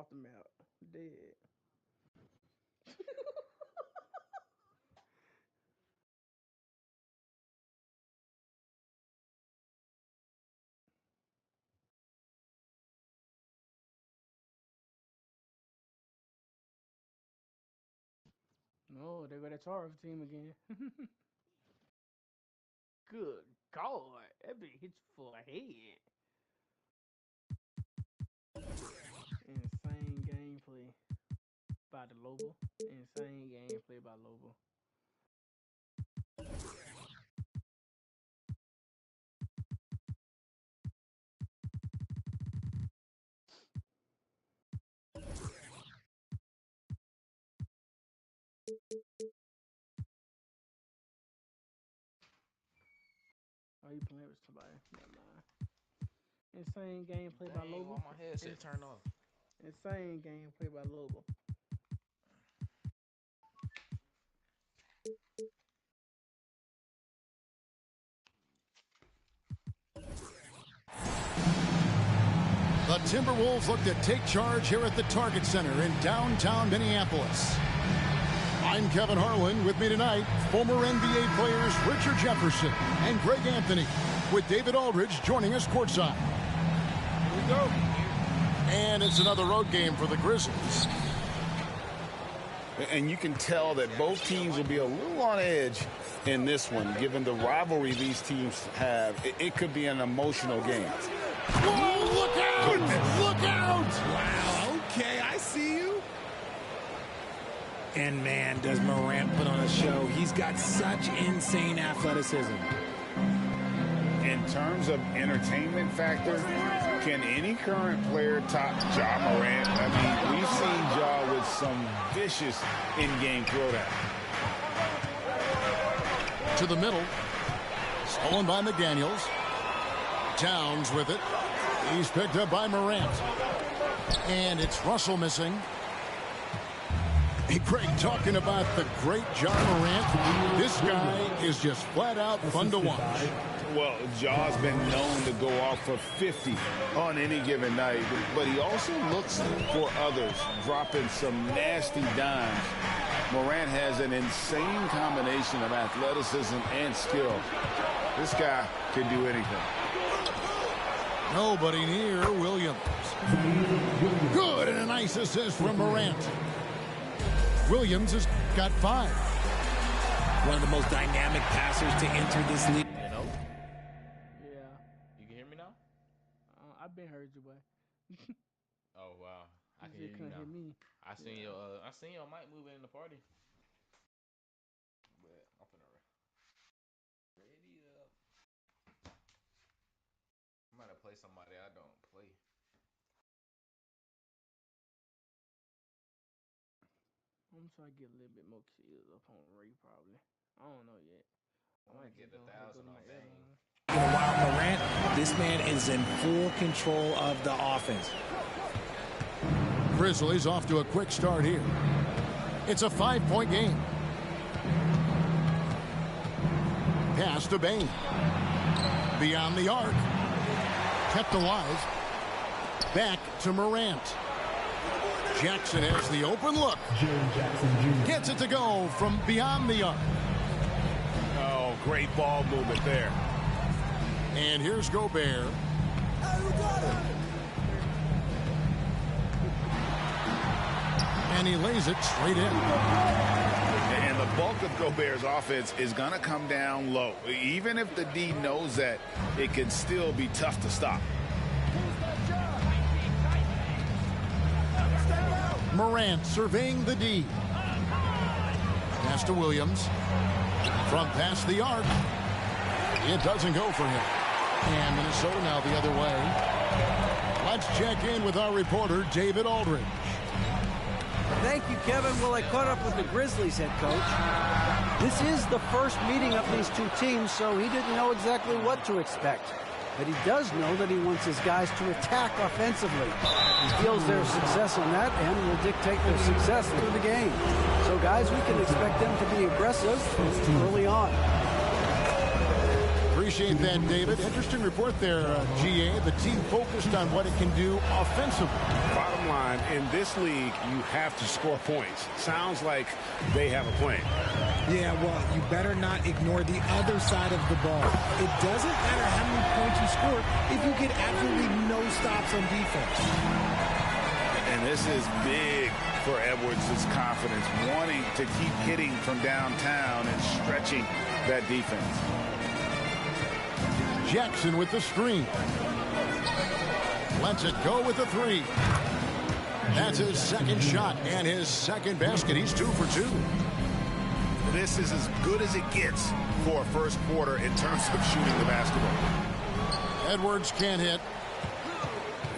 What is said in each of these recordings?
off the map. Dead. No, they got that Chargers team again. Good God, that big hits you for a head. Insane gameplay by the Lobo. Insane gameplay by Lobo. Oh, you playing with somebody? Never mind. Insane gameplay by Dang, Lobo. why my headset turned off? Insane gameplay by Lobo. The Timberwolves look to take charge here at the Target Center in downtown Minneapolis. I'm Kevin Harlan. With me tonight, former NBA players Richard Jefferson and Greg Anthony, with David Aldridge joining us courtside. Here we go. And it's another road game for the Grizzlies. And you can tell that both teams will be a little on edge in this one, given the rivalry these teams have. It could be an emotional game. Whoa, look out! Goodness. Look out! Wow, okay, I see you. And man, does Morant put on a show. He's got such insane athleticism. In terms of entertainment factor, can any current player top Ja Morant? I mean, we've seen Ja with some vicious in-game throwdown. To the middle. Stolen by McDaniels. Towns with it. He's picked up by Morant. And it's Russell missing. Hey, Craig, talking about the great Ja Morant, this guy is just flat out fun to watch. Well, Ja's been known to go off for 50 on any given night, but he also looks for others, dropping some nasty dimes. Morant has an insane combination of athleticism and skill. This guy can do anything. Nobody near Williams. Good, and a nice assist from Morant. Williams has got 5. One of the most dynamic passers to enter this league. You know? Yeah. You can hear me now? I've been heard you, boy. Oh wow, I can You hear you couldn't now. hear me. I seen your mic moving in the party. But I'm finna ready up. I'm gonna play somebody I don't play. I'm trying to get a little bit more kills up on Ray, probably. I don't know yet. I want to get 1,000 on Dame. While Morant, this man is in full control of the offense. Grizzlies off to a quick start here. It's a 5-point game. Pass to Bain. Beyond the arc. Kept alive. Back to Morant. Jackson has the open look. Gets it to go from beyond the arc. Oh, great ball movement there. And here's Gobert. And he lays it straight in. And the bulk of Gobert's offense is going to come down low. Even if the D knows that, it can still be tough to stop. Morant surveying the D. Pass to Williams. From past the arc. It doesn't go for him. And Minnesota now the other way. Let's check in with our reporter, David Aldridge. Thank you, Kevin. Well, I caught up with the Grizzlies head coach. This is the first meeting of these two teams, so he didn't know exactly what to expect. But he does know that he wants his guys to attack offensively. He feels their success on that and will dictate their success through the game. So, guys, we can expect them to be aggressive early on. Appreciate that, David. Interesting report there, GA. The team focused on what it can do offensively. Bottom line, in this league, you have to score points. Sounds like they have a plan. Yeah, well, you better not ignore the other side of the ball. It doesn't matter how many points you score if you get absolutely no stops on defense. And this is big for Edwards' confidence, wanting to keep hitting from downtown and stretching that defense. Jackson with the screen. Lets it go with the three. That's his second shot and his second basket. He's 2 for 2. This is as good as it gets for a first quarter in terms of shooting the basketball. Edwards can't hit.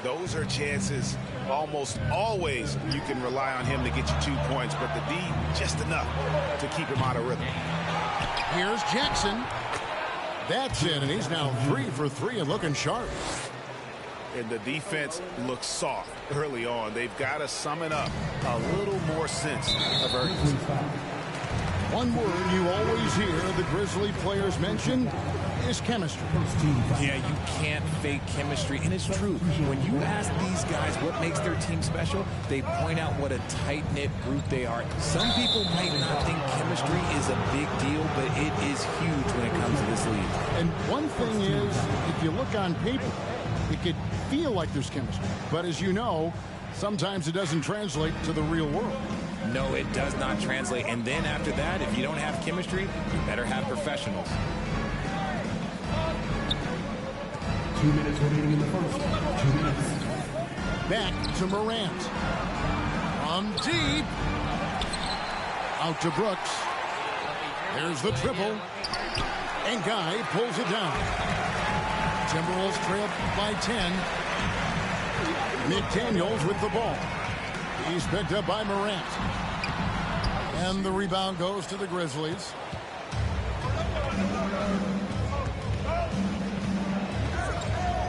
Those are chances almost always you can rely on him to get you 2 points, but the D just enough to keep him out of rhythm. Here's Jackson. That's it, and he's now 3 for 3 and looking sharp. And the defense looks soft early on. They've got to sum it up a little more sense of urgency. One word you always hear the Grizzly players mention is chemistry. Yeah, you can't fake chemistry, and it's true. When you ask these guys what makes their team special, they point out what a tight-knit group they are. Some people might not think chemistry is a big deal, but it is huge when it comes to this league. And one thing is, if you look on paper, it could feel like there's chemistry. But as you know, sometimes it doesn't translate to the real world. No, it does not translate. And then after that, if you don't have chemistry, you better have professionals. 2 minutes remaining in the first. 2 minutes. Back to Morant. From deep. Out to Brooks. There's the triple. And Guy pulls it down. Timberwolves trail by 10. McDaniels with the ball. He's picked up by Morant. And the rebound goes to the Grizzlies.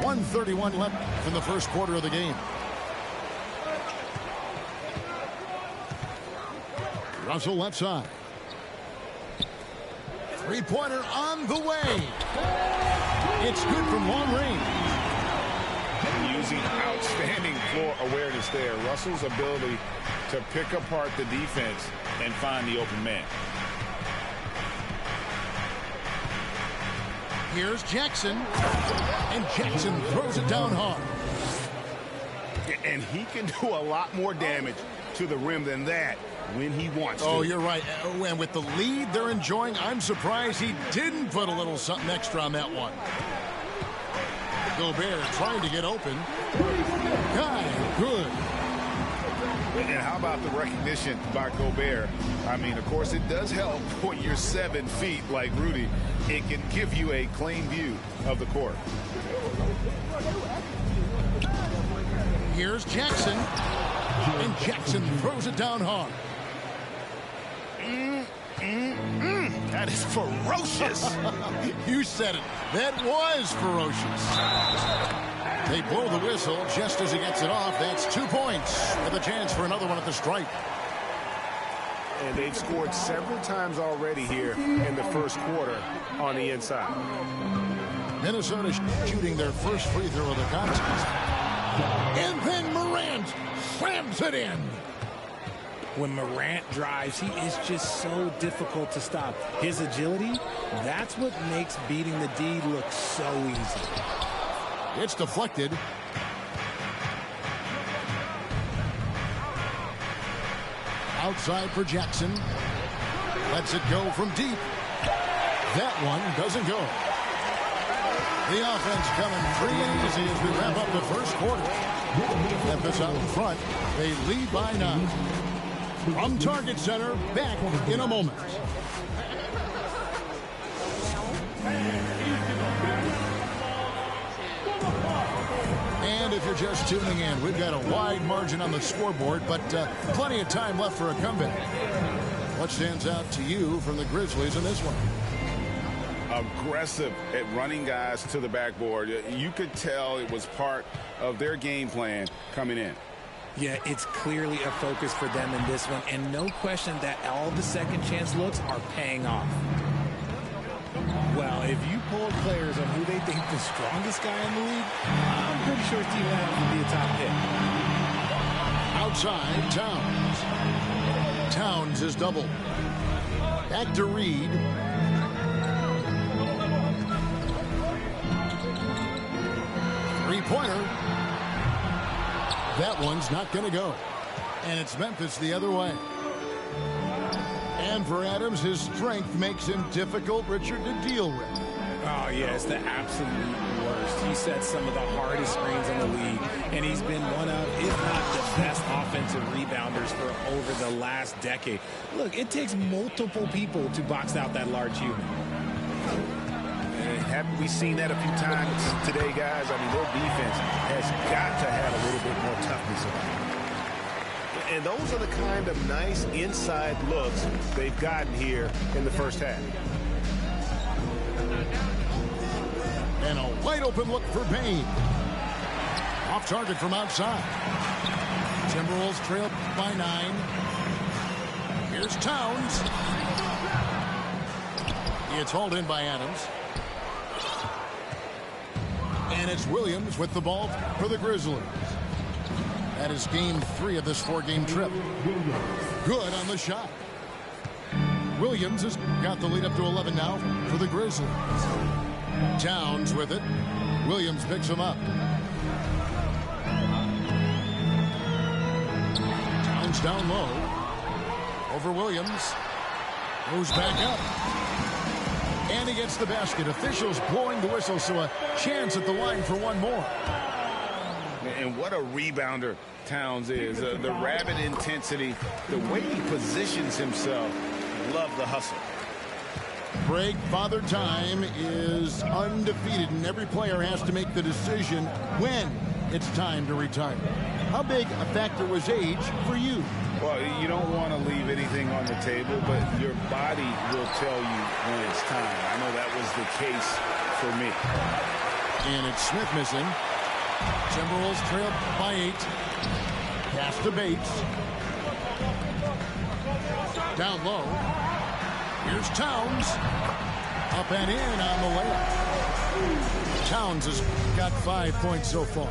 .131 left in the first quarter of the game. Russell left side. Three-pointer on the way. It's good from long range. Using outstanding floor awareness there. Russell's ability to pick apart the defense and find the open man. Here's Jackson. And Jackson throws it down hard. And he can do a lot more damage to the rim than that when he wants to. Oh, you're right. And with the lead they're enjoying, I'm surprised he didn't put a little something extra on that one. Gobert trying to get open. Guy, good. And how about the recognition by Gobert? I mean, of course, it does help when you're 7 feet like Rudy. It can give you a clean view of the court. Here's Jackson. And Jackson throws it down hard. That is ferocious. You said it. That was ferocious. They blow the whistle just as he gets it off. That's 2 points with a chance for another one at the stripe. And they've scored several times already here in the first quarter on the inside. Minnesota shooting their first free throw of the contest. And then Morant slams it in. When Morant drives, he is just so difficult to stop. His agility, that's what makes beating the D look so easy. It's deflected. Outside for Jackson. Lets it go from deep. That one doesn't go. The offense coming free easy as we wrap up the first quarter. Memphis out in front. They lead by 9. From Target Center, back in a moment. And if you're just tuning in, we've got a wide margin on the scoreboard, but plenty of time left for a comeback. What stands out to you from the Grizzlies in this one? Aggressive at running guys to the backboard. You could tell it was part of their game plan coming in. Yeah, it's clearly a focus for them in this one, and no question that all the second chance looks are paying off. Well, if you polled players on who they think the strongest guy in the league, I'm pretty sure Steven Adams would be a top pick. Outside, Towns. Towns is doubled. Back to Reed. Three-pointer. That one's not going to go. And it's Memphis the other way. And for Adams, his strength makes him difficult, Richard, to deal with. Oh, yeah, it's the absolute worst. He sets some of the hardest screens in the league, and he's been one of, if not the best offensive rebounders for over the last decade. Look, it takes multiple people to box out that large human. And haven't we seen that a few times today, guys? I mean, their defense has got to have a little bit more toughness about it. And those are the kind of nice inside looks they've gotten here in the first half. And a wide open look for Bain. Off target from outside. Timberwolves trail by 9. Here's Towns. It's hauled in by Adams. And it's Williams with the ball for the Grizzlies. That is game 3 of this 4-game trip. Good on the shot. Williams has got the lead up to 11 now for the Grizzlies. Towns with it. Williams picks him up. Towns down low. Over Williams. Moves back up. And he gets the basket. Officials blowing the whistle, so a chance at the line for one more. And what a rebounder Towns is. The rabid intensity, the way he positions himself. Love the hustle. Greg, Father Time is undefeated, and every player has to make the decision when it's time to retire. How big a factor was age for you? Well, you don't want to leave anything on the table, but your body will tell you when it's time. I know that was the case for me. And it's Smith missing. Timberwolves trail by 8. Pass to Bates. Down low. Here's Towns. Up and in on the layup. Towns has got 5 points so far.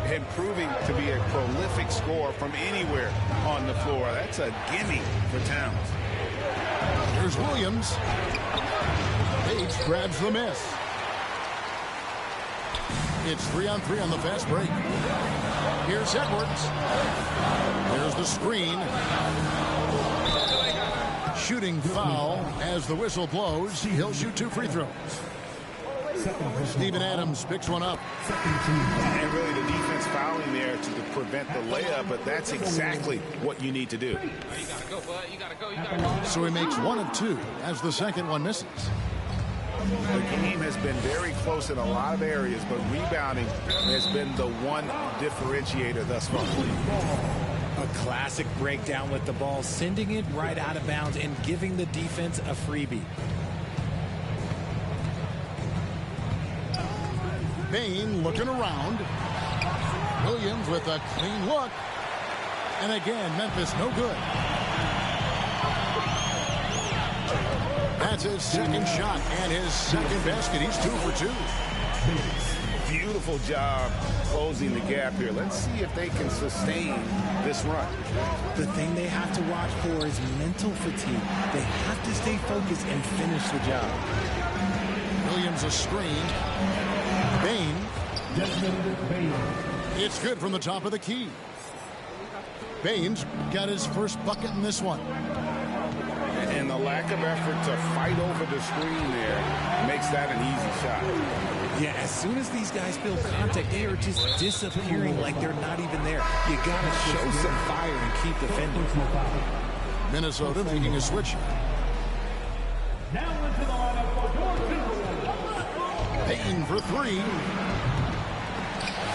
And proving to be a prolific scorer from anywhere on the floor. That's a gimme for Towns. Here's Williams. Bates grabs the miss. It's 3-on-3 on the fast break. Here's Edwards. There's the screen. Shooting foul as the whistle blows. He'll shoot 2 free throws. Steven Adams picks one up. And really the defense fouling there to prevent the layup, but that's exactly what you need to do. You gotta go, bud. You gotta go. You gotta go. So he makes 1 of 2 as the second one misses. The game has been very close in a lot of areas, but rebounding has been the one differentiator thus far. A classic breakdown with the ball, sending it right out of bounds and giving the defense a freebie. Bain looking around. Williams with a clean look. And again, Memphis no good. That's his second shot and his second basket. He's 2 for 2. Beautiful job closing the gap here. Let's see if they can sustain this run. The thing they have to watch for is mental fatigue. They have to stay focused and finish the job. Williams a screen. Bain. It's good from the top of the key. Bain's got his first bucket in this one. And the lack of effort to fight over the screen there makes that an easy shot. Yeah, as soon as these guys feel contact, they are just disappearing like they're not even there. You got to show some fire and keep defending. Minnesota making a switch. Now into the lineup for Payton for 3.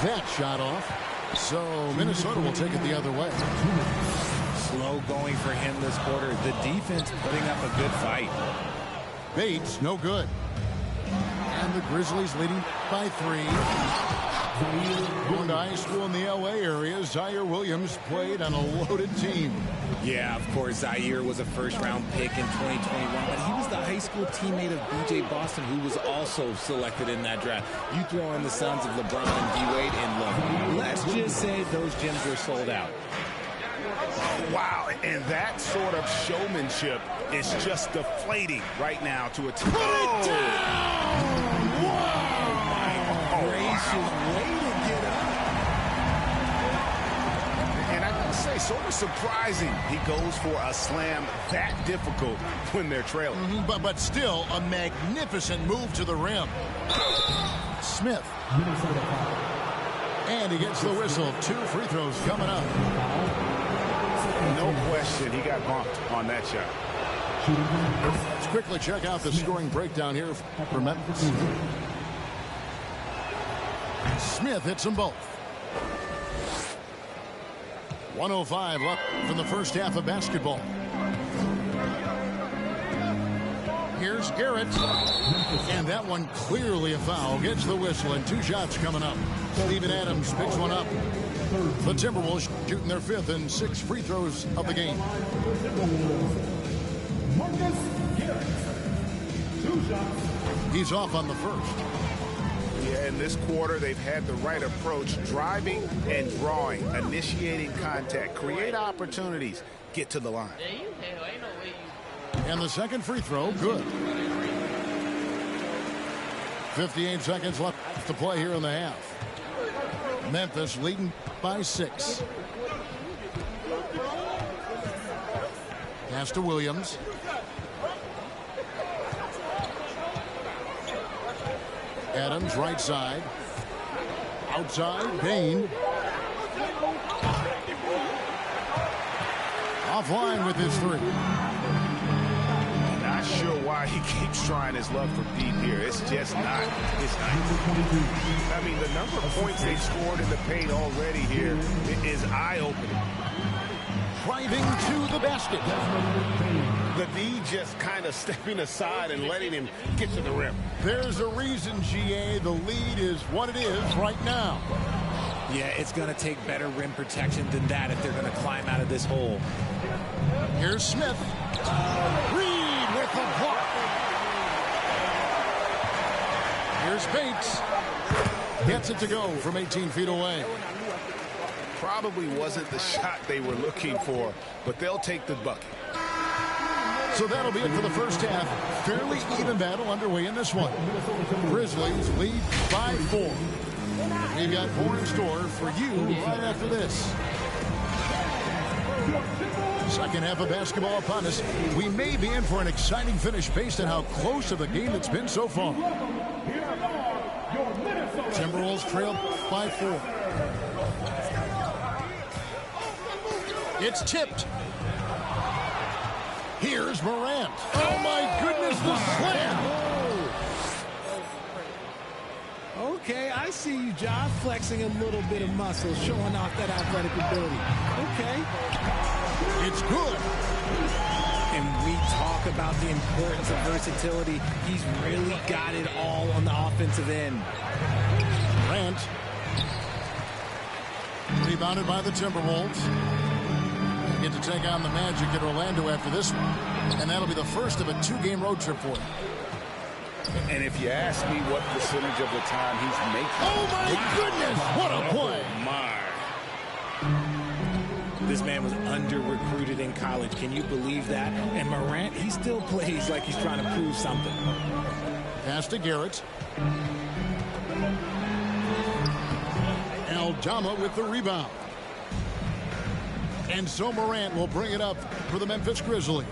That shot off. So Minnesota will take it the other way. Slow going for him this quarter. The defense putting up a good fight. Bates, no good. And the Grizzlies leading by 3. Going to high school in the L.A. area, Zaire Williams played on a loaded team. Yeah, of course, Zaire was a first-round pick in 2021, but he was the high school teammate of B.J. Boston, who was also selected in that draft. You throw in the sons of LeBron and D-Wade, and look, let's just say those gyms were sold out. Wow, and that sort of showmanship is just deflating right now to a team. Put it down! Wow! Gracious, way to get up. And I gotta say, sort of surprising he goes for a slam that difficult when they're trailing. But still a magnificent move to the rim. Smith. And he gets the whistle. 2 free throws coming up. No question, he got bumped on that shot. Let's quickly check out the scoring breakdown here for Memphis. Smith hits them both. 1:05 left from the first half of basketball. Here's Garrett. And that one clearly a foul. Gets the whistle, and 2 shots coming up. Steven Adams picks one up. The Timberwolves shooting their 5th and 6th free throws of the game. He's off on the first. Yeah, in this quarter, they've had the right approach, driving and drawing, initiating contact, create opportunities, get to the line. And the second free throw, good. 58 seconds left to play here in the half. Memphis leading by 6. Pass to Williams. Adams right side. Outside, Bain. Offline with his 3. Not sure why he keeps trying his luck from deep here. It's just not. It's not. I mean, the number of points they've scored in the paint already here is eye-opening. Driving to the basket. The D just kind of stepping aside and letting him get to the rim. There's a reason, GA, the lead is what it is right now. Yeah, it's going to take better rim protection than that if they're going to climb out of this hole. Here's Smith. Reed with the block. Here's Bates. Gets it to go from 18 feet away. Probably wasn't the shot they were looking for, but they'll take the bucket. So that'll be it for the first half. Fairly even battle underway in this one. Grizzlies lead by 4. We've got more in store for you right after this. Second half of basketball upon us. We may be in for an exciting finish based on how close of a game it's been so far. Timberwolves trail by 4. It's tipped. Here's Morant. Oh my goodness, the slam! Okay, I see you, Josh, flexing a little bit of muscle, showing off that athletic ability. Okay. It's good. And we talk about the importance of versatility. He's really got it all on the offensive end. Morant. Rebounded by the Timberwolves. Get to take on the Magic at Orlando after this one. And that'll be the first of a 2-game road trip for him. And if you ask me what percentage of the time he's making. Oh my goodness, what a play. Oh my. This man was under-recruited in college. Can you believe that? And Morant, he still plays like he's trying to prove something. Pass to Garrett. Aldama with the rebound. And so Morant will bring it up for the Memphis Grizzlies.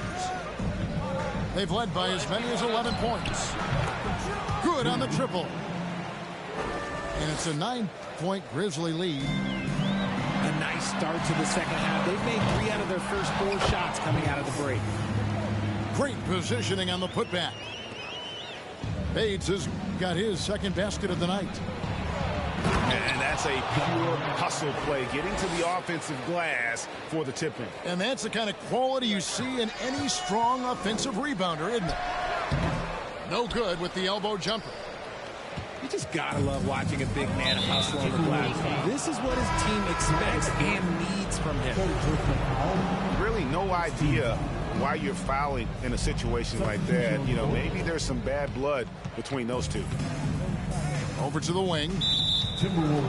They've led by as many as 11 points. Good on the triple. And it's a 9-point Grizzly lead. A nice start to the second half. They've made 3 out of their first 4 shots coming out of the break. Great positioning on the putback. Bates has got his second basket of the night. And that's a pure hustle play, getting to the offensive glass for the tip-in. And that's the kind of quality you see in any strong offensive rebounder, isn't it? No good with the elbow jumper. You just gotta love watching a big man hustle on the glass. This is what his team expects and needs from him. Really no idea why you're fouling in a situation like that. You know, maybe there's some bad blood between those two. Over to the wing.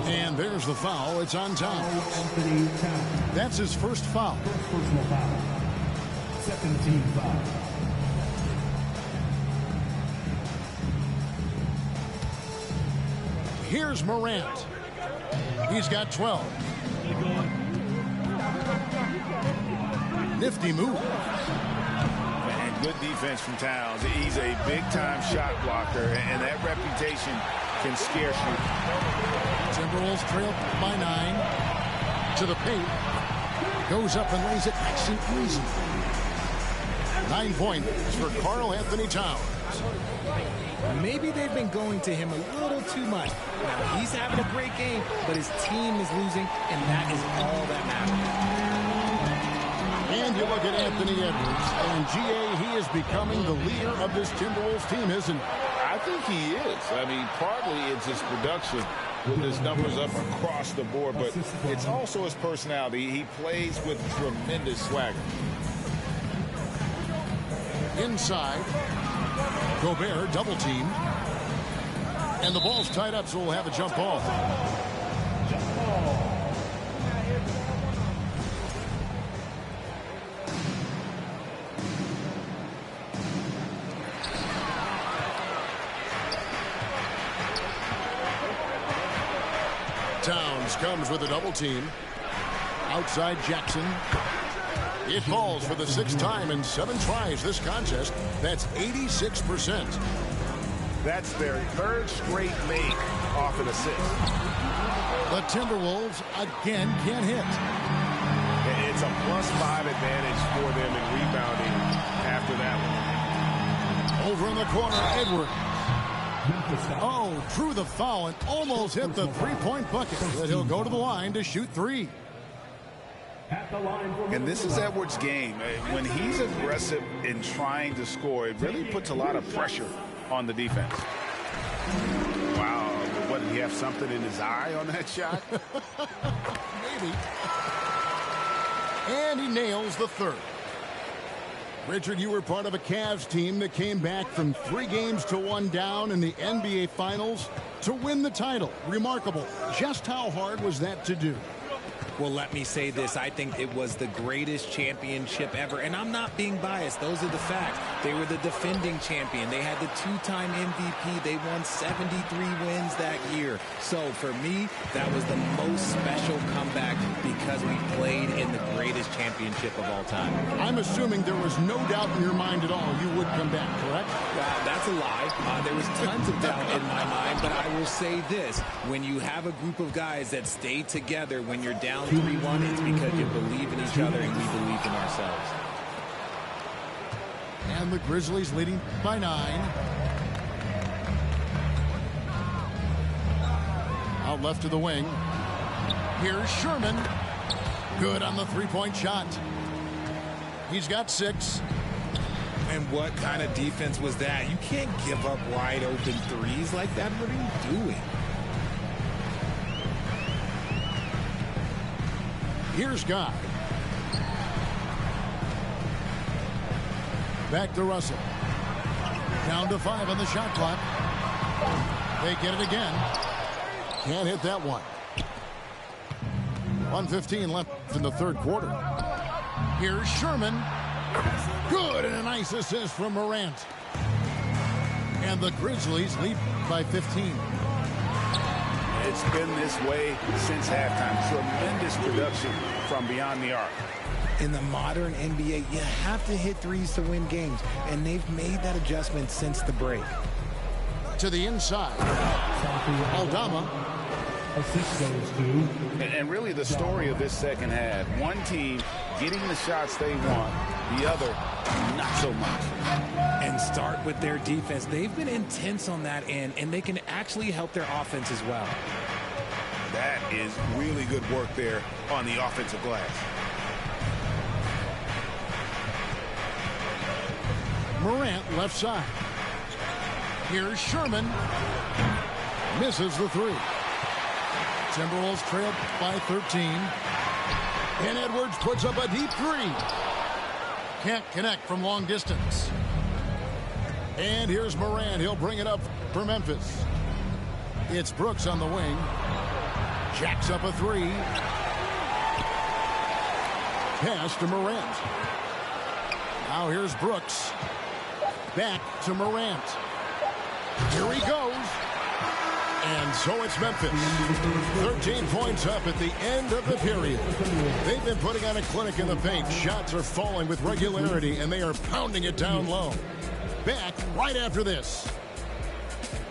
And there's the foul. It's on Towns. That's his first foul. Personal foul. Second team foul. Here's Morant. He's got 12. Nifty move. And good defense from Towns. He's a big-time shot blocker, and that reputation can scare you. Timberwolves trail by 9. To the paint. Goes up and lays it nice and easy. 9 points for Karl Anthony Towns. Maybe they've been going to him a little too much. Now, he's having a great game, but his team is losing, and that is all that matters. And you look at Anthony Edwards, and GA, he is becoming the leader of this Timberwolves team, isn't he? I think he is. I mean, partly it's his production with his numbers up across the board, but it's also his personality. He plays with tremendous swagger. Inside, Gobert double teamed, and the ball's tied up, so we'll have a jump ball. Towns comes with a double team. Outside Jackson. It falls for the 6th time in 7 tries this contest. That's 86%. That's their 3rd straight make off an assist. The Timberwolves again can't hit. It's a +5 advantage for them in rebounding after that one. Over in the corner, Edwards. Oh, drew the foul and almost hit the 3-point bucket. But he'll go to the line to shoot 3. And this is Edwards' game. When he's aggressive in trying to score, it really puts a lot of pressure on the defense. Wow, what, did he have something in his eye on that shot? Maybe. And he nails the 3rd. Richard, you were part of a Cavs team that came back from 3 games to 1 down in the NBA Finals to win the title. Remarkable. Just how hard was that to do? Well, let me say this. I think it was the greatest championship ever. And I'm not being biased. Those are the facts. They were the defending champion. They had the 2-time MVP. They won 73 wins that year. So for me, that was the most special comeback because we played in the greatest championship of all time. I'm assuming there was no doubt in your mind at all you would come back, correct? Well, that's a lie. There was tons of doubt in my mind, but I will say this. When you have a group of guys that stay together when you're down 3-1, it's because you believe in each other and we believe in ourselves. And the Grizzlies leading by 9. Out left to the wing. Here's Sherman. Good on the 3-point shot. He's got 6. And what kind of defense was that? You can't give up wide open threes like that. What are you doing? Here's Guy. Back to Russell. Down to 5 on the shot clock. They get it again. Can't hit that one. 1:15 left in the 3rd quarter. Here's Sherman. Good, and a nice assist from Morant. And the Grizzlies lead by 15. It's been this way since halftime. Tremendous production from beyond the arc. In the modern NBA, you have to hit threes to win games, and they've made that adjustment since the break. To the inside. Aldama. Assist goes to. And really the story of this second half. One team getting the shots they want, the other not so much. And start with their defense. They've been intense on that end, and they can actually help their offense as well. That is really good work there on the offensive glass. Morant left side. Here's Sherman. Misses the three. Timberwolves trail by 13. And Edwards puts up a deep three. Can't connect from long distance. And here's Morant. He'll bring it up for Memphis. It's Brooks on the wing. Jacks up a three. Pass to Morant. Now here's Brooks. Back to Morant. Here he goes. And so it's Memphis. 13 points up at the end of the period. They've been putting on a clinic in the paint. Shots are falling with regularity, and they are pounding it down low. Back right after this.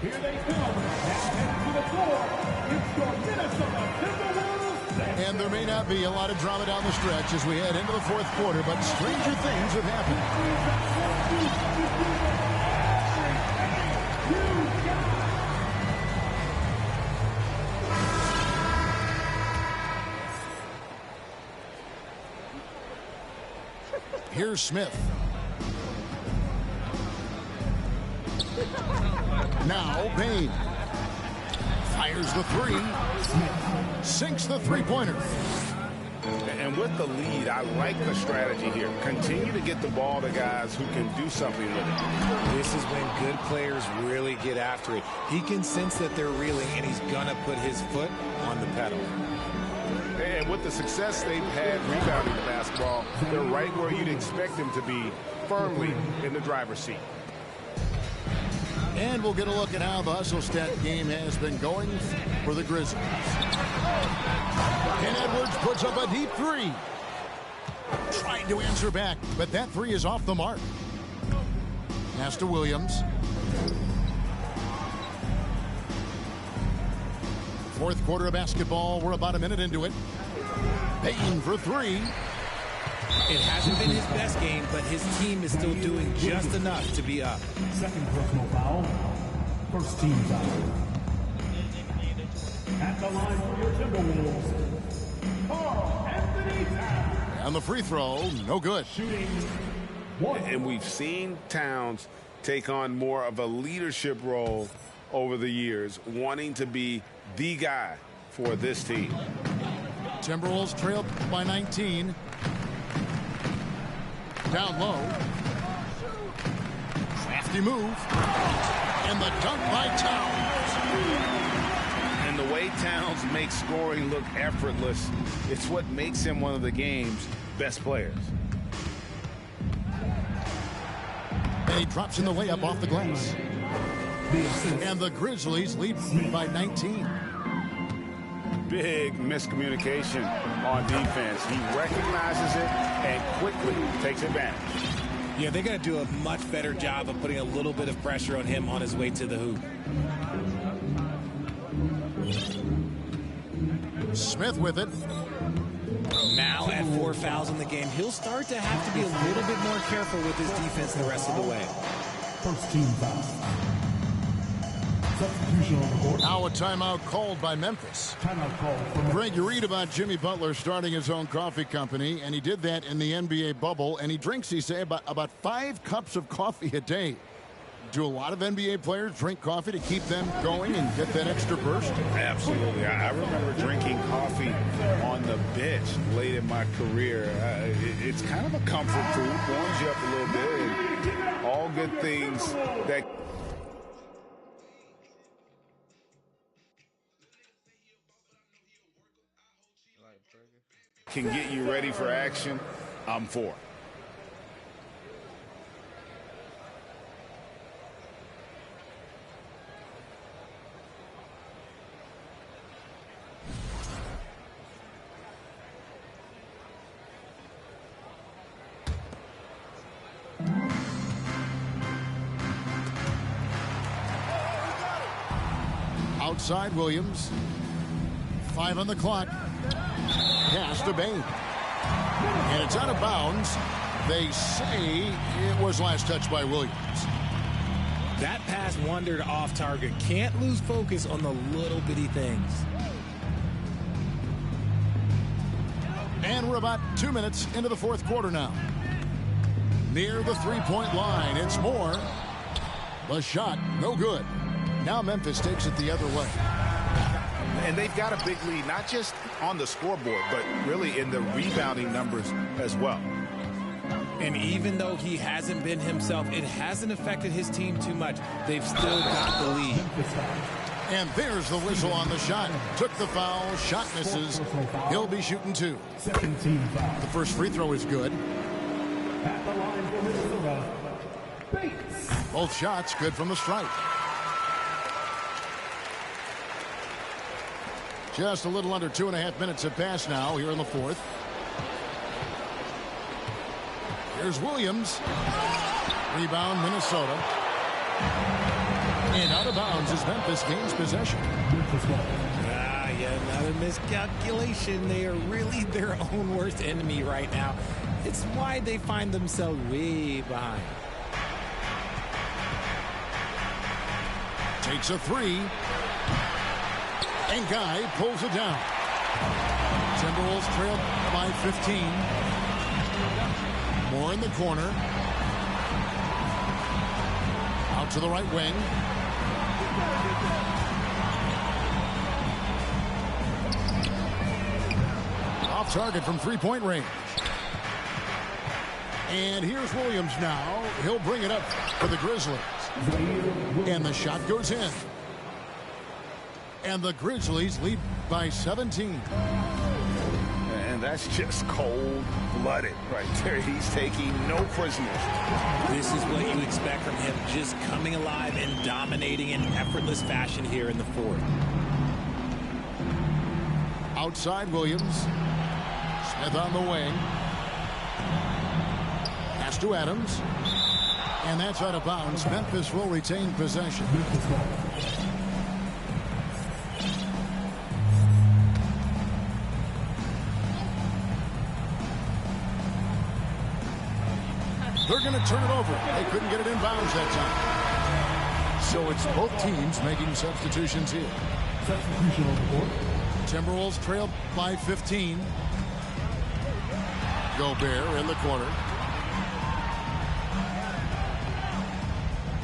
Here they come. To the floor. It's your Minnesota Timberwolves. And there may not be a lot of drama down the stretch as we head into the fourth quarter, but stranger things have happened. Here's Smith. Now Payne. Fires the three. Sinks the three-pointer. And with the lead, I like the strategy here. Continue to get the ball to guys who can do something with it. This is when good players really get after it. He can sense that they're reeling, and he's going to put his foot on the pedal. And with the success they've had rebounding the basketball, they're right where you'd expect them to be, firmly in the driver's seat. And we'll get a look at how the hustle stat game has been going for the Grizzlies. And Edwards puts up a deep three. Trying to answer back, but that three is off the mark. Pass to Williams. Fourth quarter of basketball. We're about a minute into it. Payne for three. It hasn't been his best game, but his team is still doing just enough to be up. Second personal foul. First team foul. At the line for your Timberwolves, Carl Anthony Towns. And the free throw, no good. Shooting one. And we've seen Towns take on more of a leadership role over the years, wanting to be the guy for this team. Timberwolves trail by 19. Down low. Crafty move. And the dunk by Towns. And the way Towns makes scoring look effortless, it's what makes him one of the game's best players. And he drops in the layup off the glass. And the Grizzlies lead by 19. Big miscommunication on defense. He recognizes it and quickly takes advantage. Yeah, they got to do a much better job of putting a little bit of pressure on him on his way to the hoop. Smith with it. Now at 4 fouls in the game, he'll start to have to be a little bit more careful with his defense the rest of the way. First team foul. Substitution on the court. Now a timeout called by Memphis. Timeout called for Greg, you read about Jimmy Butler starting his own coffee company, and he did that in the NBA bubble, and he drinks, he say, about 5 cups of coffee a day. Do a lot of NBA players drink coffee to keep them going and get that extra burst? Absolutely. I remember drinking coffee on the bench late in my career. It's kind of a comfort food, warms you up a little bit, and all good things that can get you ready for action. I'm for. Outside Williams. 5 on the clock. Pass to Bain. And it's out of bounds. They say it was last touched by Williams. That pass wandered off target. Can't lose focus on the little bitty things. And we're about 2 minutes into the fourth quarter now. Near the three-point line, it's Moore. The shot, no good. Now Memphis takes it the other way. And they've got a big lead, not just on the scoreboard, but really in the rebounding numbers as well. And even though he hasn't been himself, it hasn't affected his team too much. They've still got the lead. And there's the whistle on the shot. Took the foul, shot misses. He'll be shooting 2. The first free throw is good. At the line for Minnesota, Bates. Both shots good from the stripe. Just a little under 2.5 minutes have passed now here in the fourth. Here's Williams. Rebound, Minnesota. And out of bounds as Memphis gains possession. Another miscalculation. They are really their own worst enemy right now. It's why they find themselves way behind. Takes a 3. And Guy pulls it down. Timberwolves trail by 15. More in the corner. Out to the right wing. Off target from three-point range. And here's Williams now. He'll bring it up for the Grizzlies. And the shot goes in. And the Grizzlies lead by 17. And that's just cold-blooded right there. He's taking no prisoners. This is what you expect from him, just coming alive and dominating in effortless fashion here in the fourth. Outside Williams. Smith on the wing. Pass to Adams. And that's out of bounds. Memphis will retain possession. They're going to turn it over. They couldn't get it in bounds that time. So it's both teams making substitutions here. Substitution on the board. Timberwolves trail by 15. Gobert in the corner.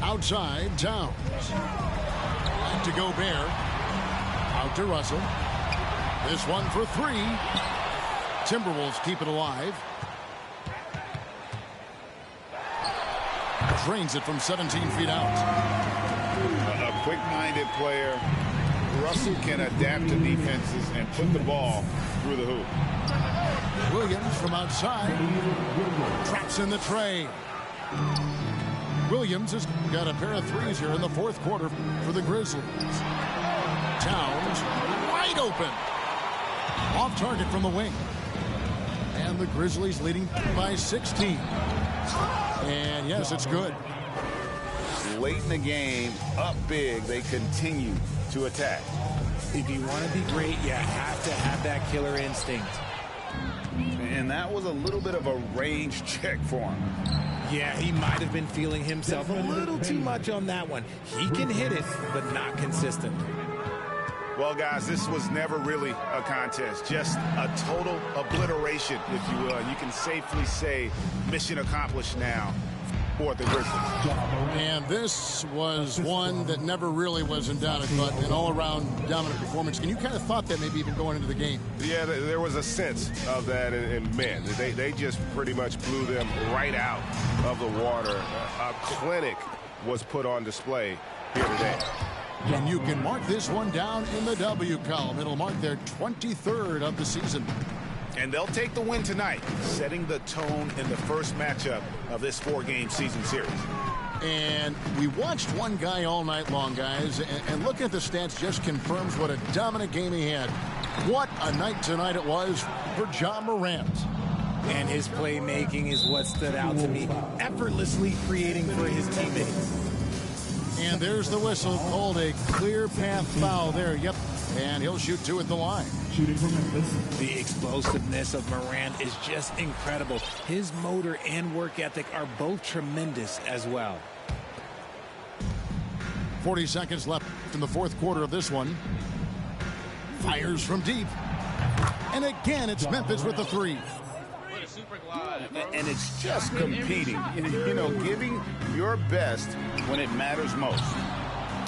Outside, Towns. Back to Gobert. Out to Russell. This one for 3. Timberwolves keep it alive. Drains it from 17 feet out. A quick-minded player. Russell can adapt to defenses and put the ball through the hoop. Williams from outside. Traps in the tray. Williams has got a pair of threes here in the fourth quarter for the Grizzlies. Towns wide open. Off target from the wing. And the Grizzlies leading by 16. And yes, it's good. Late in the game, up big, they continue to attack. If you want to be great, you have to have that killer instinct. And that was a little bit of a range check for him. Yeah, he might have been feeling himself a little too much on that one. He can hit it, but not consistently. Well, guys, this was never really a contest, just a total obliteration, if you will. And you can safely say mission accomplished now for the Grizzlies. And this was one that never really was in doubt, but an all-around dominant performance. And you kind of thought that maybe even going into the game. Yeah, there was a sense of that, and man, they just pretty much blew them right out of the water. A clinic was put on display here today. And you can mark this one down in the W column. It'll mark their 23rd of the season. And they'll take the win tonight, setting the tone in the first matchup of this 4-game season series. And we watched one guy all night long, guys, and looking at the stats just confirms what a dominant game he had. What a night tonight it was for Ja Morant. And his playmaking is what stood out to me, effortlessly creating for his teammates. And there's the whistle, called a clear path foul there. Yep, and he'll shoot 2 at the line. Shooting from Memphis. The explosiveness of Morant is just incredible. His motor and work ethic are both tremendous as well. 40 seconds left in the fourth quarter of this one. Fires from deep. And again, it's Memphis with the 3. And it's just competing, you know, giving your best when it matters most.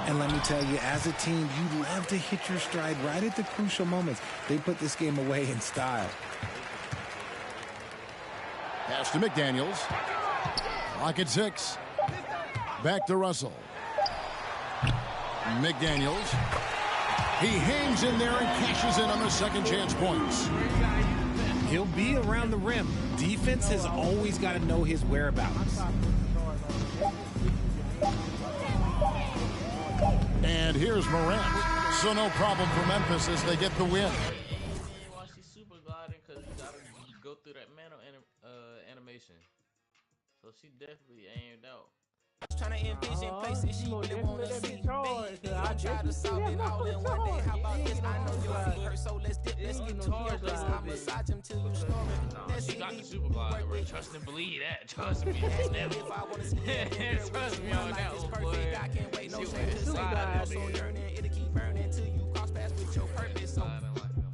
And let me tell you, as a team, you love to hit your stride right at the crucial moments. They put this game away in style. Pass to McDaniels. Clock at 6. Back to Russell. McDaniels. He hangs in there and cashes in on the second chance points. He'll be around the rim. Defense has always got to know his whereabouts. And here's Morant. So no problem for Memphis as they get the win. Why she's super gliding? Because you got to go through that animation. So she definitely aimed out. Trying to envision places she really wanna see. I try to solve it all in one day. How about this? I know your feet hurt, so let's dip. Let's get to your place. I massage him till you snoring. She got the super glide, bro. Trust and believe that. Trust me. If I wanna see it, trust me on that one, boy. I can't wait no shame to slide. So yearning, it'll keep burning till you cross paths with your purpose. So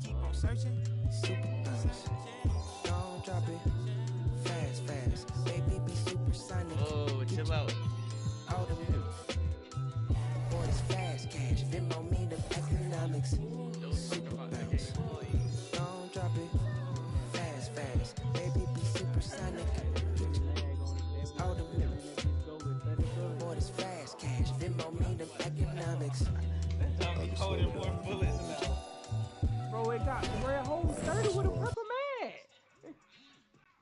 keep on searching. Super nice. Don't drop it. Fast, fast. Baby, be supersonic. Oh, chill out. All the boys fast cash. Venmo me the economics. Super bounce. Don't drop it. Fast, fast. Baby, be supersonic. All the boys fast cash. Venmo me the economics. Bro, it got the red hole 30 with a purple man.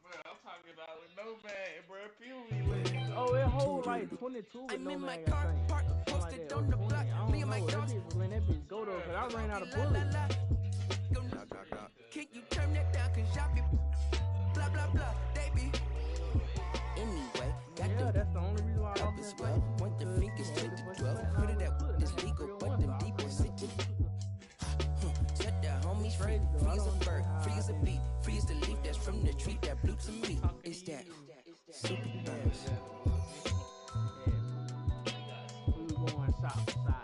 Bro, I'm talking about with no bag, bro. Pew. Oh, it hold like 22 with no mag, I think. Something like that, or 20. I don't know. That bitch, when that bitch go though, cause I ran out of bullets. Can you turn that down? Cause y'all be blah, blah, blah. They be anyway. Yeah, that's the only reason why I This way, point the fingers to the 12. Put it up, it's legal, but them people sitting. Set the homies free, free as a bird, free as a beat, free as the leaf that's from the tree that blew to me. It's that super bounce. We were going side to side.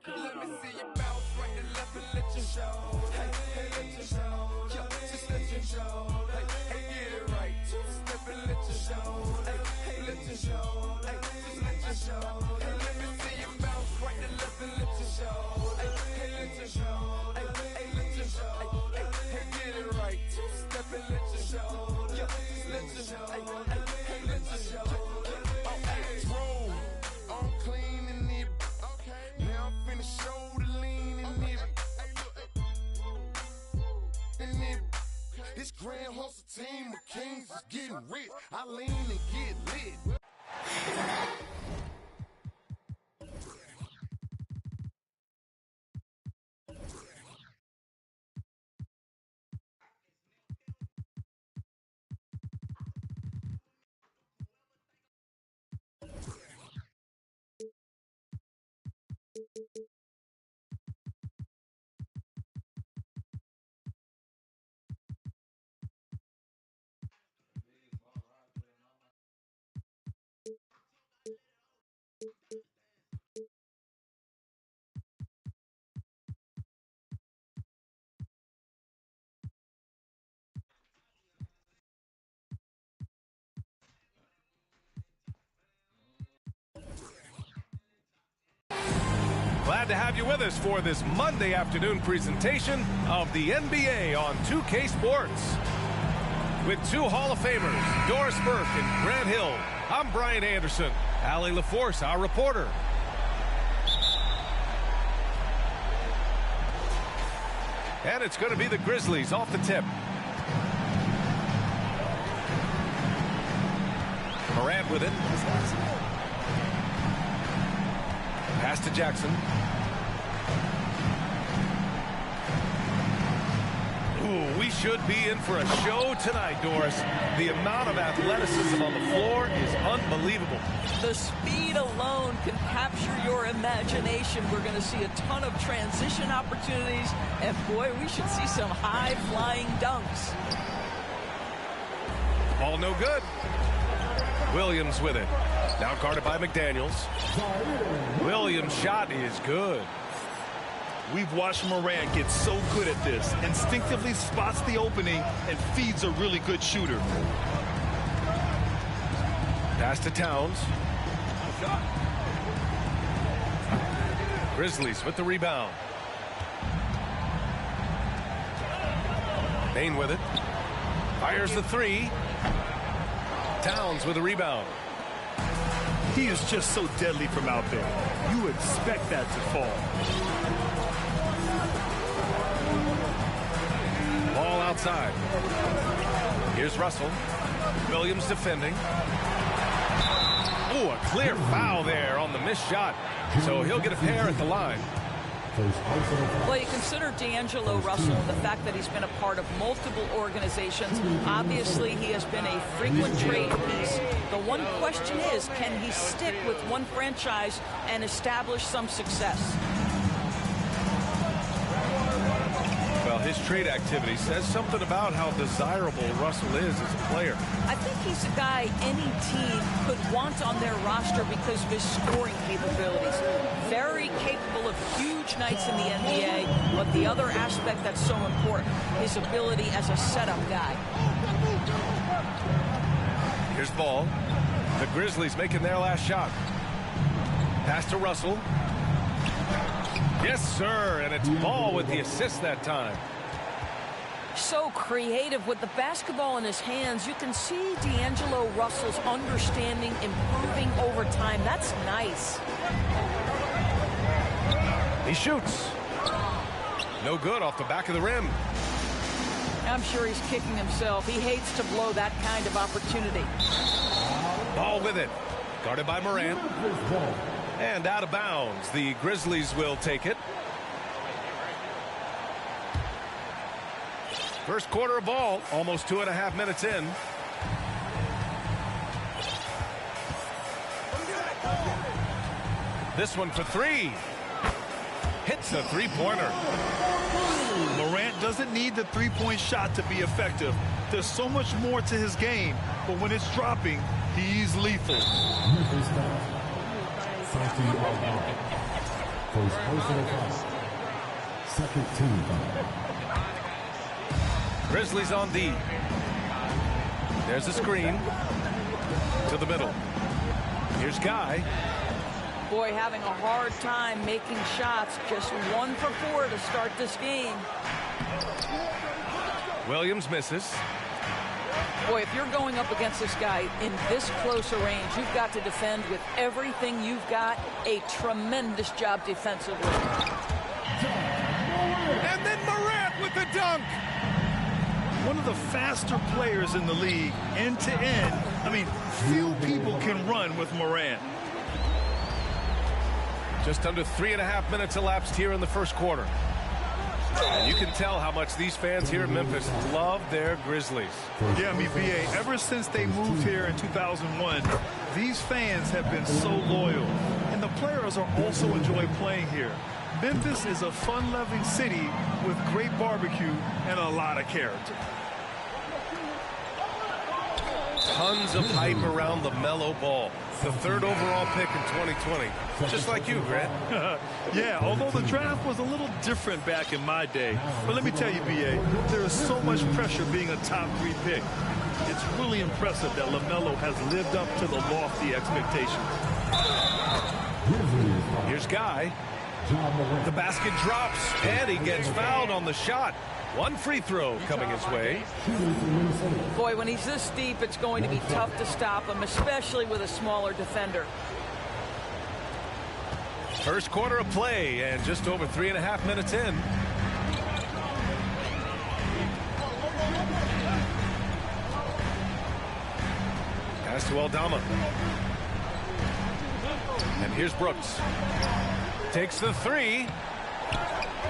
Let me see you bounce right to left and let you show. Hey, let you show. Yo, just let you show. Hey, get it right. Step and let you show. Hey, let you show. Hey, just let you show. Hey, let me see you bounce right to left and let you show. Hey, let you show. Hey, let you show. Hey, get it right. Step and let you show. Yo, just let you show. Hey, let you show. Oh, hey, roll. I'm clean in it. Now I'm finna show the lean in it. This grand hustle team of kings is getting rich. I lean and get lit. Glad to have you with us for this Monday afternoon presentation of the NBA on 2K Sports. With two Hall of Famers, Doris Burke and Grant Hill, I'm Brian Anderson. Allie LaForce, our reporter. And it's going to be the Grizzlies off the tip. Morant with it. Pass to Jackson. Ooh, we should be in for a show tonight, Doris. The amount of athleticism on the floor is unbelievable. The speed alone can capture your imagination. We're going to see a ton of transition opportunities, and boy, we should see some high-flying dunks. Ball no good. Williams with it. Now guarded by McDaniels. Williams' shot is good. We've watched Morant get so good at this. Instinctively spots the opening and feeds a really good shooter. Pass to Towns. Grizzlies with the rebound. Bain with it. Fires the three. Towns with the rebound. He is just so deadly from out there. You expect that to fall. Ball outside. Here's Russell. Williams defending. Oh, a clear foul there on the missed shot. So he'll get a pair at the line. Well, you consider D'Angelo Russell and the fact that he's been a part of multiple organizations. Obviously, he has been a frequent trade piece. The one question is, can he stick with one franchise and establish some success? Well, his trade activity says something about how desirable Russell is as a player. I think he's a guy any team could want on their roster because of his scoring capabilities. Very capable of huge nights in the NBA, but the other aspect that's so important, his ability as a setup guy. Here's the ball. The Grizzlies making their last shot. Pass to Russell. Yes, sir, and it's Ball with the assist that time. So creative with the basketball in his hands. You can see D'Angelo Russell's understanding improving over time. That's nice. He shoots. No good off the back of the rim. I'm sure he's kicking himself. He hates to blow that kind of opportunity. Ball with it. Guarded by Morant. And out of bounds. The Grizzlies will take it. First quarter of ball, almost 2.5 minutes in. This one for three. Hits a three-pointer. Morant doesn't need the three-point shot to be effective. There's so much more to his game, but when it's dropping, he's lethal. Second team foul. Grizzlies on D. There's a screen to the middle. Here's Guy. Boy, having a hard time making shots. Just 1 for 4 to start this game. Williams misses. Boy, if you're going up against this guy in this close a range, you've got to defend with everything you've got. A tremendous job defensively. And then Morant with the dunk. One of the faster players in the league, end to end. I mean, few people can run with Morant. Just under 3.5 minutes elapsed here in the first quarter. And you can tell how much these fans here in Memphis love their Grizzlies. Yeah, I mean, BA, ever since they moved here in 2001, these fans have been so loyal. And the players are also enjoy playing here. Memphis is a fun-loving city with great barbecue and a lot of character. Tons of hype around the LaMelo Ball, the 3rd overall pick in 2020. Just like you, Grant. Yeah, although the draft was a little different back in my day. But let me tell you, BA, there is so much pressure being a top 3 pick. It's really impressive that LaMelo has lived up to the lofty expectations. Here's Guy. The basket drops, and he gets fouled on the shot. 1 free throw coming his way. Boy, when he's this deep, it's going to be tough to stop him, especially with a smaller defender. First quarter of play, and just over 3.5 minutes in. Pass to Aldama. And here's Brooks. Takes the three.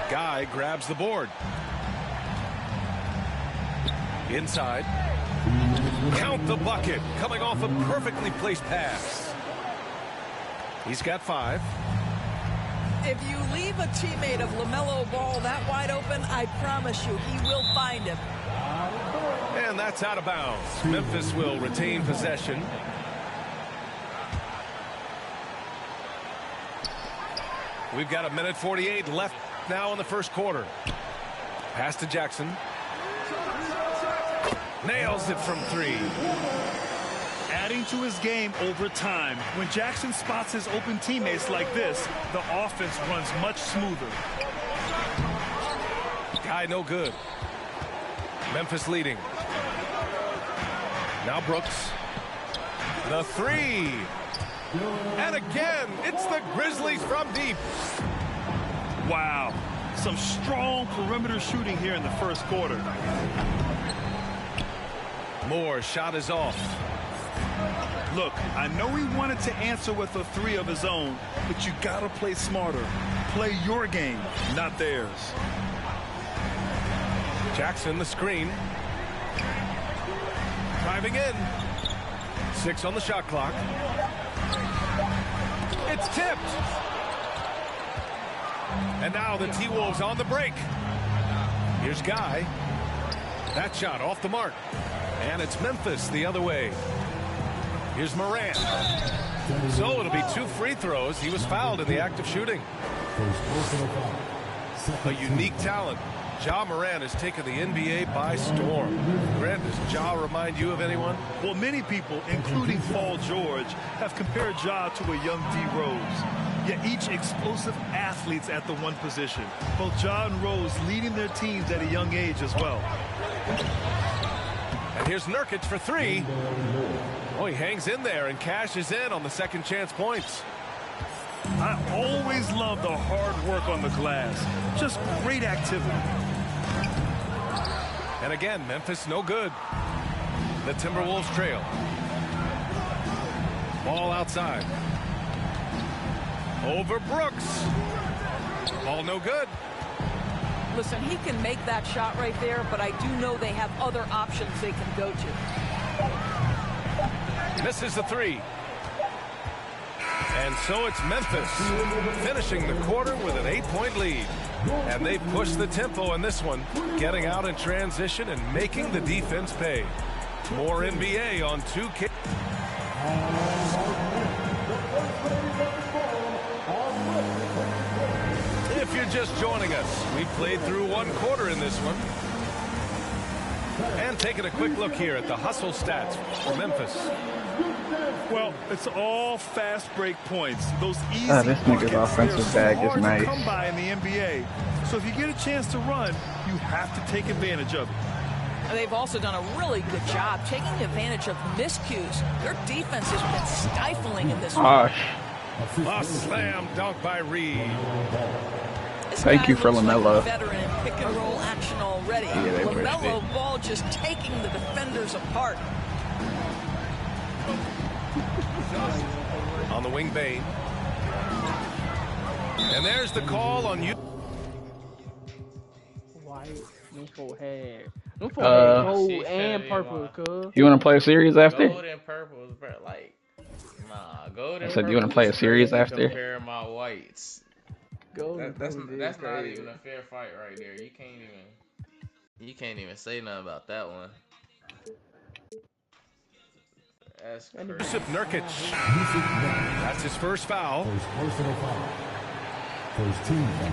Guy grabs the board. Inside. Count the bucket. Coming off a perfectly placed pass. He's got 5. If you leave a teammate of LaMelo Ball that wide open, I promise you he will find him. And that's out of bounds. Memphis will retain possession. We've got 1:48 left now in the first quarter. Pass to Jackson. Nails it from 3. Adding to his game over time. When Jackson spots his open teammates like this, the offense runs much smoother. Guy no good. Memphis leading. Now Brooks. The 3. And again, it's the Grizzlies from deep. Wow. Some strong perimeter shooting here in the first quarter. Moore's shot is off. Look, I know he wanted to answer with a 3 of his own, but you gotta play smarter. Play your game, not theirs. Jackson the screen. Driving in. 6 on the shot clock. It's tipped. And now the T-Wolves on the break. Here's Guy. That shot off the mark. And it's Memphis the other way. Here's Morant. So it'll be 2 free throws. He was fouled in the act of shooting. A unique talent. Ja Morant has taken the NBA by storm. Grant, does Ja remind you of anyone? Well, many people, including Paul George, have compared Ja to a young D. Rose. Yet each explosive athletes at the one position. Both Ja and Rose leading their teams at a young age as well. And here's Nurkic for 3. Oh, he hangs in there and cashes in on the second chance points. I always love the hard work on the glass. Just great activity. And again, Memphis no good. The Timberwolves trail. Ball outside. Over Brooks. Ball no good. Listen, he can make that shot right there, but I do know they have other options they can go to. Misses the 3. And so it's Memphis finishing the quarter with an 8-point lead. And they push the tempo in this one, getting out in transition and making the defense pay. More NBA on 2K. If you're just joining us, we've played through 1 quarter in this one. And taking a quick look here at the hustle stats for Memphis. Well, it's all fast break points. Those easy this nigga's offensive bag is nice. to come by in the NBA. So if you get a chance to run, you have to take advantage of it. They've also done a really good job taking advantage of miscues. Their defense has been stifling in this one. A slam dunk by Reed. Thank you for LaMelo. Veteran in pick and roll action already. Yeah, LaMelo Ball just taking the defenders apart. On the wing, Bane. And there's the call on you. White, them for hair. Them for hair, gold and purple, cuz. You want to play a series after? Gold and purple is better. Like, nah, gold and I said, purple. you want to play a series after? Compare my whites. That's not even a fair fight right there. You can't even say nothing about that one. That's crazy. Yusuf Nurkic. That's his first foul. First team foul.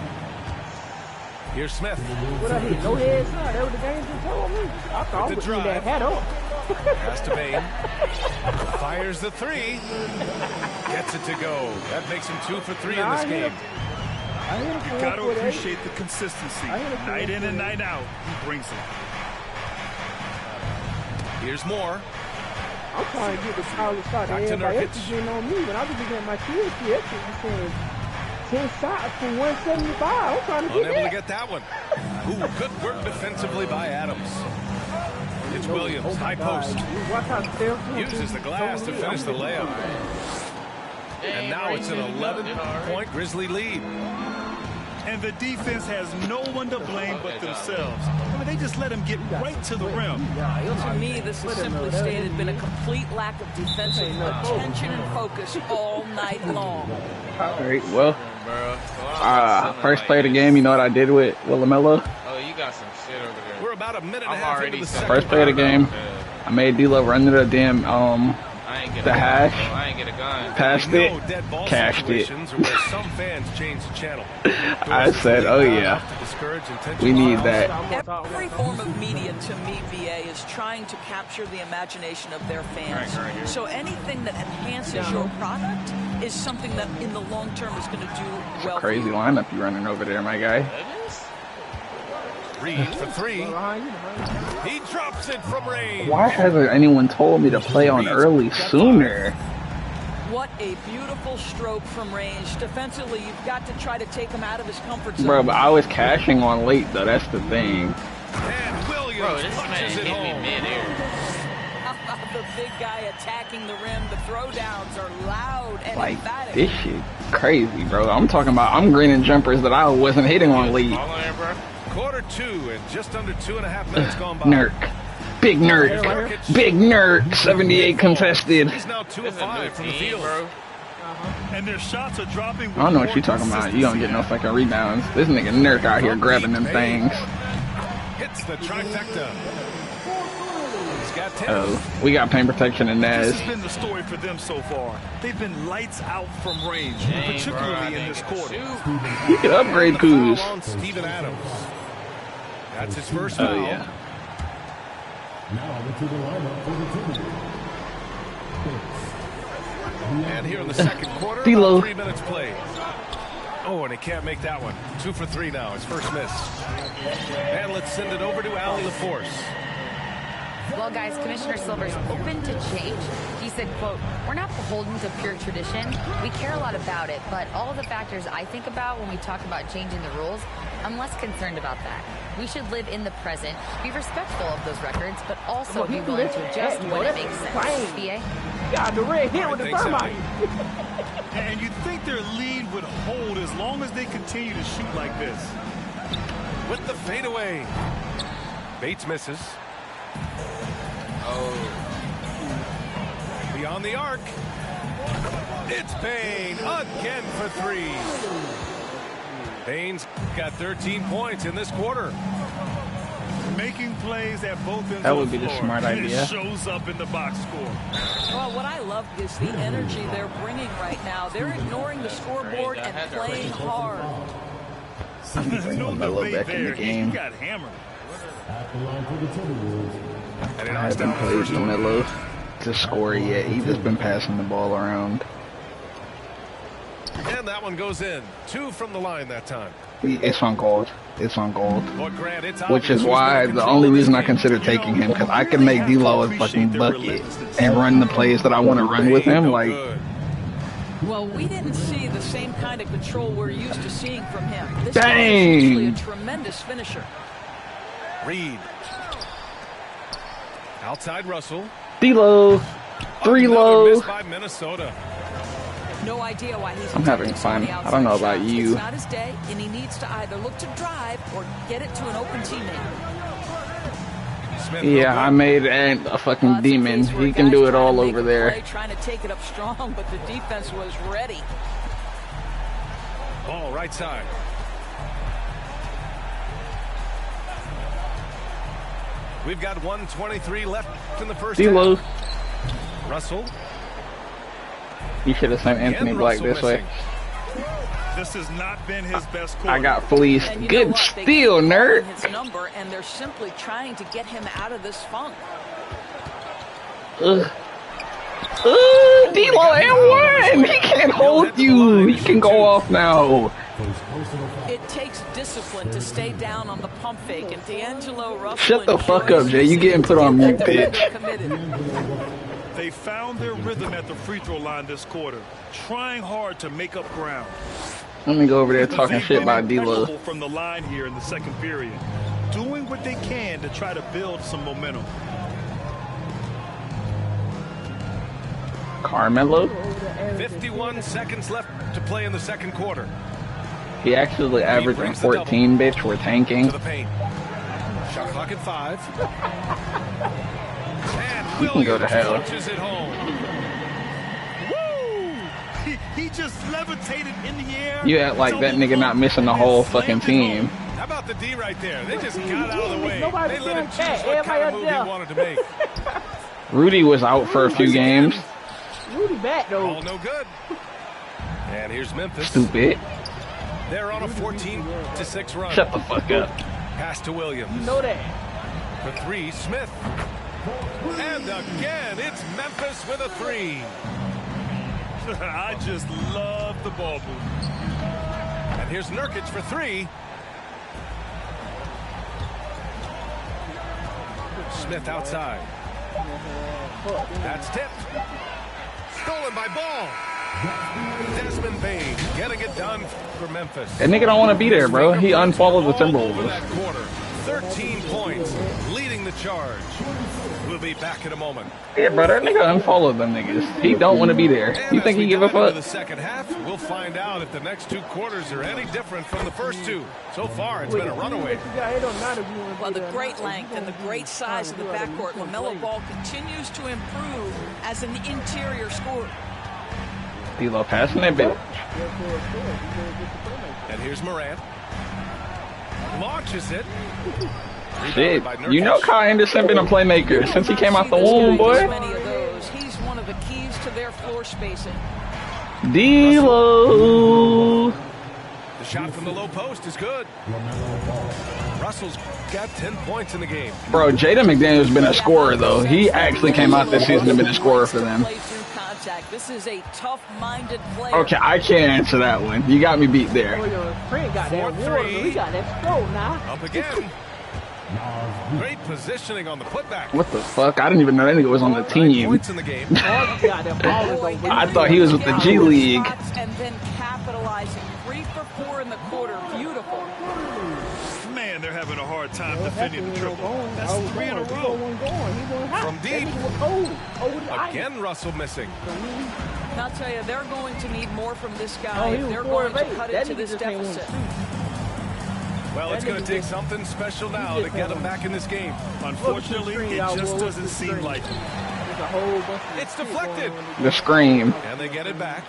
Here's Smith. What I hit? No head shot. That was the game just told me. I thought I would leave that hat up. Pass to Bane. Fires the 3. Gets it to go. That makes him 2 for 3 in this game. You got to appreciate the consistency. Night in and night out, he brings it. Here's more. I'm trying to get the college shot. Everybody else is getting on me, but I was looking at my kids. Kids saying 10 shots for 175. I'm trying to get Unable to get that one. Ooh, good work defensively by Adams. It's Williams, high post. Uses the glass to finish the layup. And now it's an 11-point Grizzly lead. And the defense has no one to blame but themselves. I mean, they just let him get right to the rim. To me, this has simply stated been a complete lack of defensive attention and focus all night long. All right, well, first play of the game, you know what I did with LaMelo? Oh, you got some shit over there. We're about a minute and a half into the second. First play of the game, I made D-Lo run to the damn get the a hash. gun. I ain't get a gun. Passed it. Cashed it. Where some fans change the channel. I said, oh yeah. We need that. Every form of media, to me, BA, is trying to capture the imagination of their fans. Right, so anything that enhances your product is something that in the long term is going to do well. Crazy lineup you running over there, my guy. Reed for three. He drops it from range. Why hasn't anyone told me to play on early sooner? What a beautiful stroke from range. Defensively, you've got to try to take him out of his comfort zone. Bro, but I was cashing on late, though. That's the thing. And Williams punches it home. How about the big guy attacking the rim? The throwdowns are loud and Like, emphatic. this shit crazy, bro. I'm talking about, I'm greening jumpers that I wasn't hitting on late. Quarter two and just under 2.5 minutes gone by. Nurk. Big Nurk. Big Nurk. 78 contested. He's now 2 of 5 from the field. And their shots are dropping. I don't know what you're talking about. You don't get no fucking rebounds. This nigga Nurk out here grabbing them things. Hits the trifecta. He's got 10. Oh, we got paint protection in Naz. This has been the story for them so far. They've been lights out from range, particularly in this quarter. You can upgrade Kuz. Steven Adams. That's his first foul. Oh, yeah. Now into the lineup for the Timberwolves. And here in the second quarter, D-Lo. 3 minutes played. Oh, and he can't make that one. 2 for 3 now, his first miss. And let's send it over to Allie LaForce. Well, guys, Commissioner Silver's open to change. He said, quote, "We're not beholden to pure tradition. We care a lot about it, but all of the factors I think about when we talk about changing the rules, I'm less concerned about that. We should live in the present, be respectful of those records, but also be willing to adjust when it makes sense." BA? Yeah, the red hit with the thermite. And you think their lead would hold as long as they continue to shoot like this. With the fadeaway. Bates misses. Oh. Beyond the arc. It's Payne again for 3. Payne's got 13 points in this quarter. Making plays at both ends That would of the be the floor. smart And idea. it shows up in the box score. Well, what I love is the energy they're bringing right now. They're ignoring the scoreboard and playing hard. No Melo debate back in the there. game. He got hammered. At the line for the Timberwolves. And I haven't played LaMelo to score yet. He's just been passing the ball around. And that one goes in. 2 from the line that time. It's on gold. It's on gold. But Grant, it's Which obvious is who's why gonna the control only this reason I game. consider taking him, because I can make D-Lo a fucking bucket and run the plays that I want to run with him. Like, Well, we didn't see the same kind of control we're used to seeing from him. This Dang. guy is usually a tremendous finisher. Reed. Outside Russell. D-Lo, 3 Another low. miss by Minnesota. No idea why he's I'm having attempting so many fun. I don't know outside about shots. you. It's not his day, and he needs to either look to drive or get it to an open teammate. Smith Yeah, I made Ant a fucking That's a demon. case where He can guys do it trying to all make over a there. play, trying to take it up strong, but the defense was ready. Ball right side. We've got 1:23 left in the first D-Lo, half. Russell. you should have sent Anthony Again, Black Russell this way. missing. This has not been his best quarter. I got fleeced. And you know Good what? They steal, keep nerd. calling his number, and they're simply trying to get him out of this funk. Ugh. D-Lo and 1. He can't hold you. You can go off now. It takes discipline to stay down on the pump fake, and D'Angelo Russell. Shut the fuck enjoys up, Jay. You this. getting put on mute, They're bitch. committed. They found their rhythm at the free throw line this quarter, trying hard to make up ground. Let me go over there talking They've shit been about D-Lo. impeccable from the line here in the second period, doing what they can to try to build some momentum. Carmelo? 51 seconds left to play in the second quarter. He actually averaging 14, bitch. We're tanking. To the paint. Shot clock at 5. And You can go to hell. punches it home. Woo! He just levitated in the air. You act like that nigga not missing the whole fucking team. How about the D right there? They just got out of the way. Nobody They let him saying choose that. what kind of Everybody move he else. wanted to make. Rudy was out for a few games. Rudy back though. All no good. And here's Memphis. Stupid. They're on a 14-6 run. Shut the fuck up. Pass to Williams. You know that. For three, Smith. And again, it's Memphis with a three. I just love the ball move. And here's Nurkic for three. Smith outside. That's tipped. Stolen by Ball. Desmond Bain getting it done for Memphis. That nigga don't want to be there, bro. He unfollowed the Timberwolves. That quarter, 13 points, leading the charge. We'll be back in a moment. Yeah, bro, that nigga unfollowed them niggas. He don't want to be there. You think he give a fuck? The second half, we'll find out if the next two quarters are any different from the first two. So far, it's been a runaway. Well, the great length and the great size of the backcourt, LaMelo Ball continues to improve as an interior scorer. D-Lo passing that bitch. And here's Morant. Launches it. Shit, you know Kyle Anderson been a playmaker since he came out the womb, boy. He's one of the keys to their floor spacing. D-Lo. The shot from the low post is good. Russell's got 10 points in the game. Bro, Jaden McDaniel's been a scorer, though. He actually came out this season and been a scorer for them. This is a tough-minded player. Okay, I can't answer that one. You got me beat there. Up again. Great positioning on the putback. What the fuck? I didn't even know that nigga was on the team. I thought he was with the G League. And then capitalizing 3 for 4 in the quarter. Beautiful. Man, they're having a hard time defending the triple. That's 3 in a row. From deep. Again, Russell missing. And I'll tell you, they're going to need more from this guy. They're going to cut into this deficit. Well, it's going to take something special now to get him back in this game. Unfortunately, it just doesn't seem like it. It's deflected. The scream. And they get it back.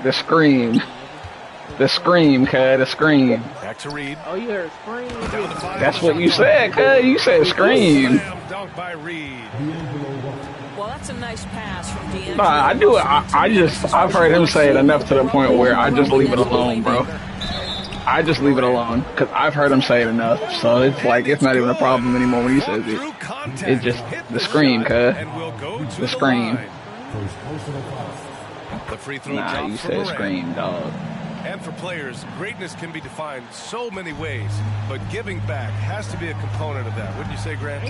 The scream. The scream, cuz. The scream. Back to Reed. Oh, you heard scream? That's what you said, cuz. You said scream. Dunk by Reed. Well, that's a nice pass from D'Angelo. Nah, I do it. I've heard him say it enough to the point where I just leave it alone, bro. I just leave it alone because I've heard him say it enough, so it's like it's not even a problem anymore when he says it. It's just the scream, cuz. The scream. Nah, you said scream, dog. And for players, greatness can be defined so many ways, but giving back has to be a component of that. Wouldn't you say, Grant?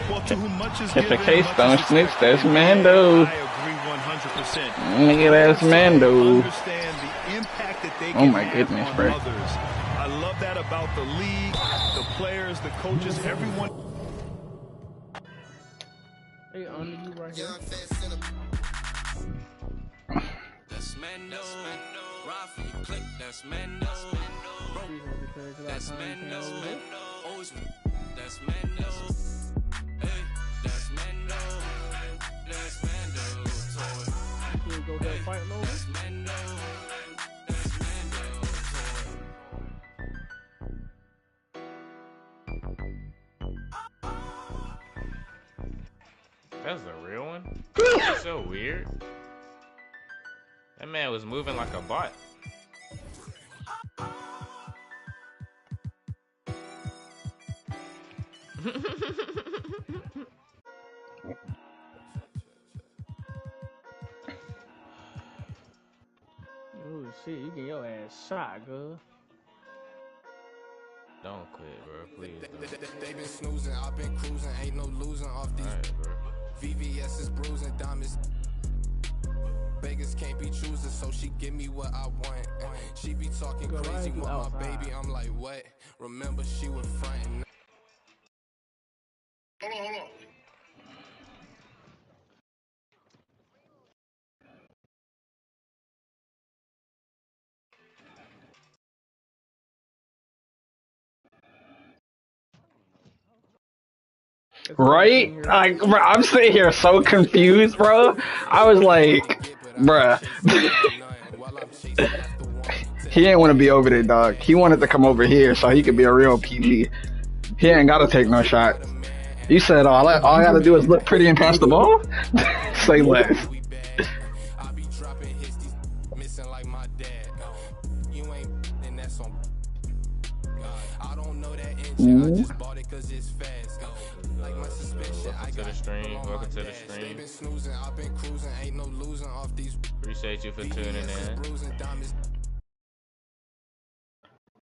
Well, to whom much is given, the case don't snitch, that's Mando. I agree 100%. Nigga, that's Mando. Understand the impact that they oh can my goodness, have bro. on others. I love that about the league, the players, the coaches, everyone. Hey, under you right here. That's Mando. Rafi, click. That's Mando. That's Mando. Always. That's Mando. Hey, that's Mando. That's Mando. You go there fight mode. That's Mando. That's Mando. That's a real one? That's so weird. That man was moving like a bot. Oh shit, you get your ass shot, girl. Don't quit, bro. Please don't. They been snoozing, I've been cruising, ain't no losing off these. Right, VVS is bruising, diamonds. Vegas can't be choosing, so she give me what I want. She be talking crazy with my baby, I'm like, what? Remember, she was frontin'. Hold on. Right? Like, bro, I'm sitting here so confused, bro. I was like, bruh. He didn't want to be over there, dog. He wanted to come over here so he could be a real PG. He ain't got to take no shot. You said all I got to do is look pretty and pass the ball? Say less. I don't know that engine, I just bought it cause it's fast. Like my suspension, Welcome to the stream. Welcome to the stream. Been snoozing, I've been cruising, ain't no losing off these. Appreciate you for tuning in.